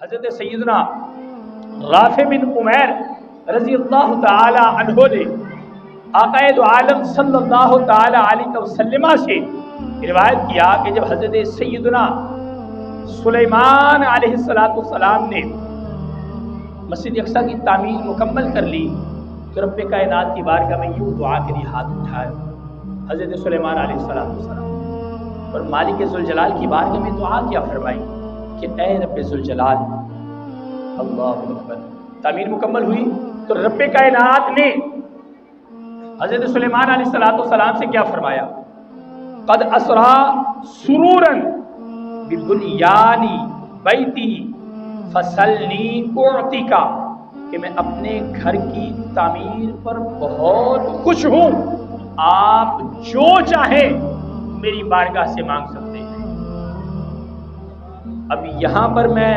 حضرت سیدنا رافع بن عمیر رضی اللہ تعالی عنہ نے آقا دو عالم صلی اللہ تعالی علیہ وسلم سے روایت کیا کہ جب حضرت سیدنا سلیمان علیہ السلام نے مسجد اقصی کی تعمیر مکمل کر لی تو رب کائنات کی بارگاہ میں یوں دعا کے لیے ہاتھ اٹھائے حضرت سلیمان علیہ السلام اور مالک ذوالجلال کی بارگاہ میں دعا کیا فرمائی کہ اے رب ذوالجلال اللہ اکبر۔ تعمیر مکمل ہوئی تو رب کائنات نے حضرت سلیمان علیہ السلام سے کیا فرمایا؟ قد اسرا سرورا ببنیانی بیتی فسلنی اعطیکا، کہ میں اپنے گھر کی تعمیر پر بہت خوش ہوں، آپ جو چاہیں میری بارگاہ سے مانگ سکتے ہیں۔ اب یہاں پر میں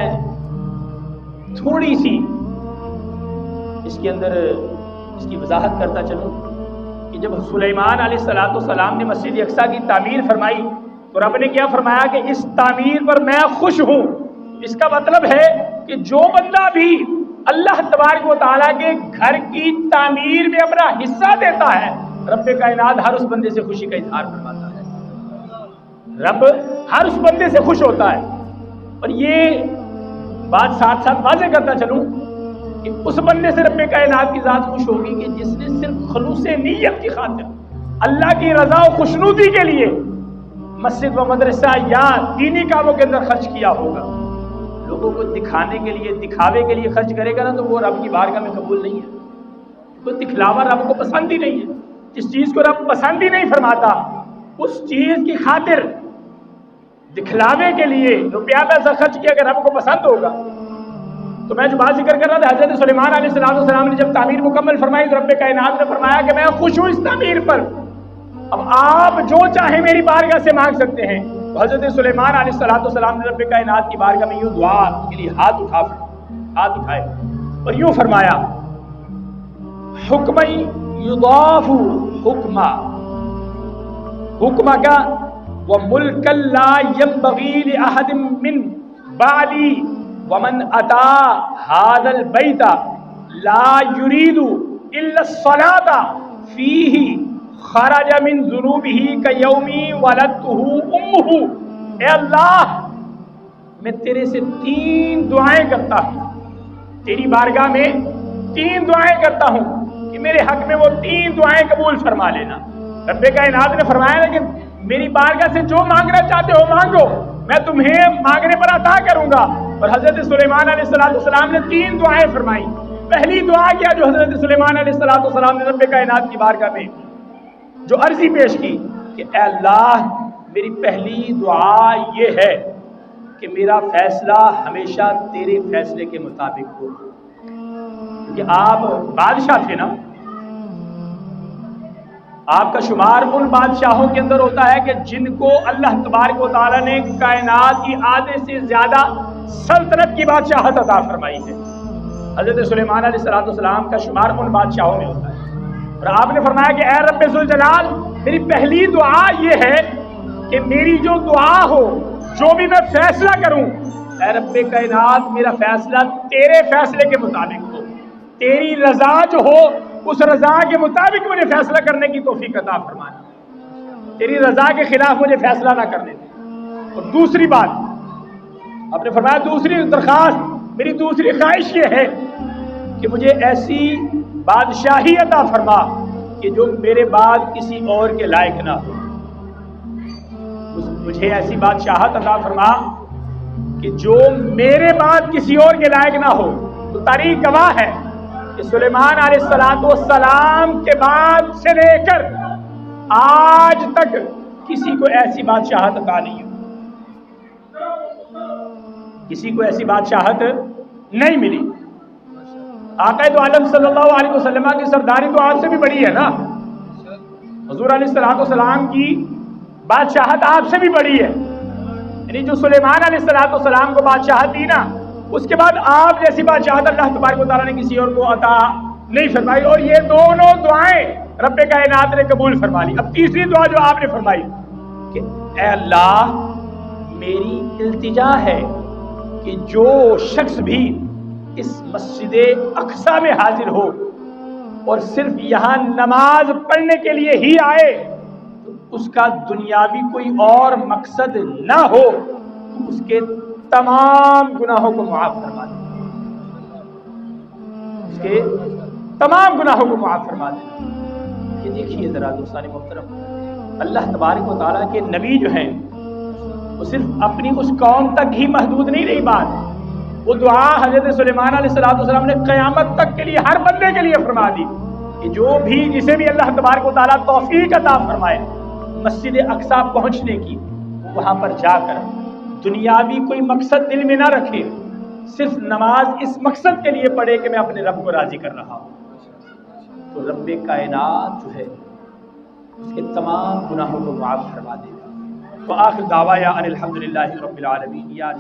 تھوڑی سی اس کے اندر اس کی وضاحت کرتا چلوں کہ جب سلیمان علیہ السلام نے مسجد اقصی کی تعمیر فرمائی تو رب نے کیا فرمایا کہ اس تعمیر پر میں خوش ہوں۔ اس کا مطلب ہے کہ جو بندہ بھی اللہ تبارک و تعالیٰ کے گھر کی تعمیر میں اپنا حصہ دیتا ہے، رب کائنات ہر اس بندے سے خوشی کا اظہار فرماتا ہے، رب ہر اس بندے سے خوش ہوتا ہے۔ اور یہ بات ساتھ ساتھ واضح کرتا چلوں کہ اس بندے سے رب کائنات کی ذات خوش ہوگی کہ جس نے صرف خلوص نیت کی خاطر اللہ کی رضا و خوشنودی کے لیے مسجد و مدرسہ یا دینی کاموں کے اندر خرچ کیا ہوگا۔ لوگوں کو دکھانے کے لیے، دکھاوے کے لیے خرچ کرے گا نا تو وہ رب کی بارگاہ میں قبول نہیں ہے۔ کوئی دکھلاوا رب کو پسند ہی نہیں ہے۔ جس چیز کو رب پسند ہی نہیں فرماتا اس چیز کی خاطر دکھلاوے کے لیے روپیہ پیسہ خرچ کیا اگر رب کو پسند ہوگا تو میں جو بات ذکر کر رہا تھا، حضرت سلیمان علیہ السلام نے جب تعمیر مکمل فرمائی تو رب کائنات نے فرمایا کہ میں خوش ہوں اس تعمیر پر، اب آپ جو چاہیں میری بارگاہ سے مانگ سکتے ہیں۔ تو حضرت سلیمان علیہ السلام نے رب کائنات کی بارگاہ میں یوں دعا کے لیے ہاتھ اٹھائے اور یوں فرمایا حکم یضاف حکما حکمہ کا وملک لا ينبغي لأحد من بعدی ومن اتا هذا البیت لا يريد الا الصلاة فیہ خرج من ذنوبہ کیومی ولدتہ امہ۔ اے اللہ میں تیرے سے 3 دعائیں کرتا ہوں، تیری بارگاہ میں 3 دعائیں کرتا ہوں کہ میرے حق میں وہ 3 دعائیں قبول فرما لینا۔ رب کائنات نے فرمایا کہ میری بارگاہ سے جو مانگنا چاہتے ہو مانگو، میں تمہیں مانگنے پر عطا کروں گا۔ اور حضرت سلیمان علیہ السلام نے 3 دعائیں فرمائی۔ پہلی دعا کیا جو حضرت سلیمان علیہ السلام نے رب کائنات کی بارگاہ میں جو عرضی پیش کی کہ اے اللہ میری پہلی دعا یہ ہے کہ میرا فیصلہ ہمیشہ تیرے فیصلے کے مطابق ہو، کیونکہ آپ بادشاہ تھے نا، آپ کا شمار ان بادشاہوں کے اندر ہوتا ہے کہ جن کو اللہ تبارک و تعالیٰ نے کائنات کی آدھے سے زیادہ سلطنت کی بادشاہت عطا فرمائی ہے۔ حضرت سلیمان علیہ السلام کا شمار ان بادشاہوں میں ہوتا ہے، اور آپ نے فرمایا کہ اے رب ذوالجلال میری پہلی دعا یہ ہے کہ میری جو دعا ہو، جو بھی میں فیصلہ کروں، اے رب کائنات میرا فیصلہ تیرے فیصلے کے مطابق ہو، تیری رضا جو ہو اس رضا کے مطابق مجھے فیصلہ کرنے کی توفیق عطا فرمانا، تیری رضا کے خلاف مجھے فیصلہ نہ کرنے دے۔ اور دوسری بات آپ نے فرمایا، دوسری درخواست میری دوسری خواہش یہ ہے کہ مجھے ایسی بادشاہی عطا فرما کہ جو میرے بعد کسی اور کے لائق نہ ہو، مجھے ایسی بادشاہت عطا فرما کہ جو میرے بعد کسی اور کے لائق نہ ہو۔ تو تاریخ گواہ ہے کہ سلیمان علیہ السلام کے بعد سے لے کر آج تک کسی کو ایسی بادشاہت عطا نہیں ہوئی، کسی کو ایسی بادشاہت نہیں ملی۔ آقا دو عالم صلی اللہ علیہ وسلم کی سرداری تو آپ سے بھی بڑی ہے نا، حضور علیہ السلام کی بادشاہت آپ سے بھی بڑی ہے، یعنی جو سلیمان علیہ السلام کو بادشاہت دی نا، اس کے بعد آپ جیسی بادشاہت اللہ تبارک و تعالیٰ نے کسی اور کو عطا نہیں فرمائی، اور یہ دونوں دعائیں رب کائنات نے قبول فرما لی۔ اب تیسری دعا جو آپ نے فرمائی کہ اے اللہ میری التجا ہے کہ جو شخص بھی اس مسجد اقصی میں حاضر ہو اور صرف یہاں نماز پڑھنے کے لیے ہی آئے تو اس کا دنیاوی کوئی اور مقصد نہ ہو تو اس کے تمام گناہوں کو معاف فرما دے، اس کے تمام گناہوں کو معاف فرما دے۔ یہ دیکھیے ذرا دوستان محترم، اللہ تبارک و تعالیٰ کے نبی جو ہیں وہ صرف اپنی اس قوم تک ہی محدود نہیں رہی بات، وہ دعا حضرت سلیمان علیہ السلام نے قیامت تک کے لیے ہر بندے کے لیے فرما دی کہ جو بھی جسے بھی اللہ تبارک و تعالیٰ توفیق عطا فرمائے مسجد اقصی پہنچنے کی، وہاں پر جا کر دنیاوی کوئی مقصد دل میں نہ رکھے، صرف نماز اس مقصد کے لیے پڑھے کہ میں اپنے رب کو راضی کر رہا ہوں، تو رب کائنات جو ہے اس کے تمام گناہوں کو معاف فرما دے گا۔ وآخر دعوایا ان الحمدللہ رب العالمین۔ یا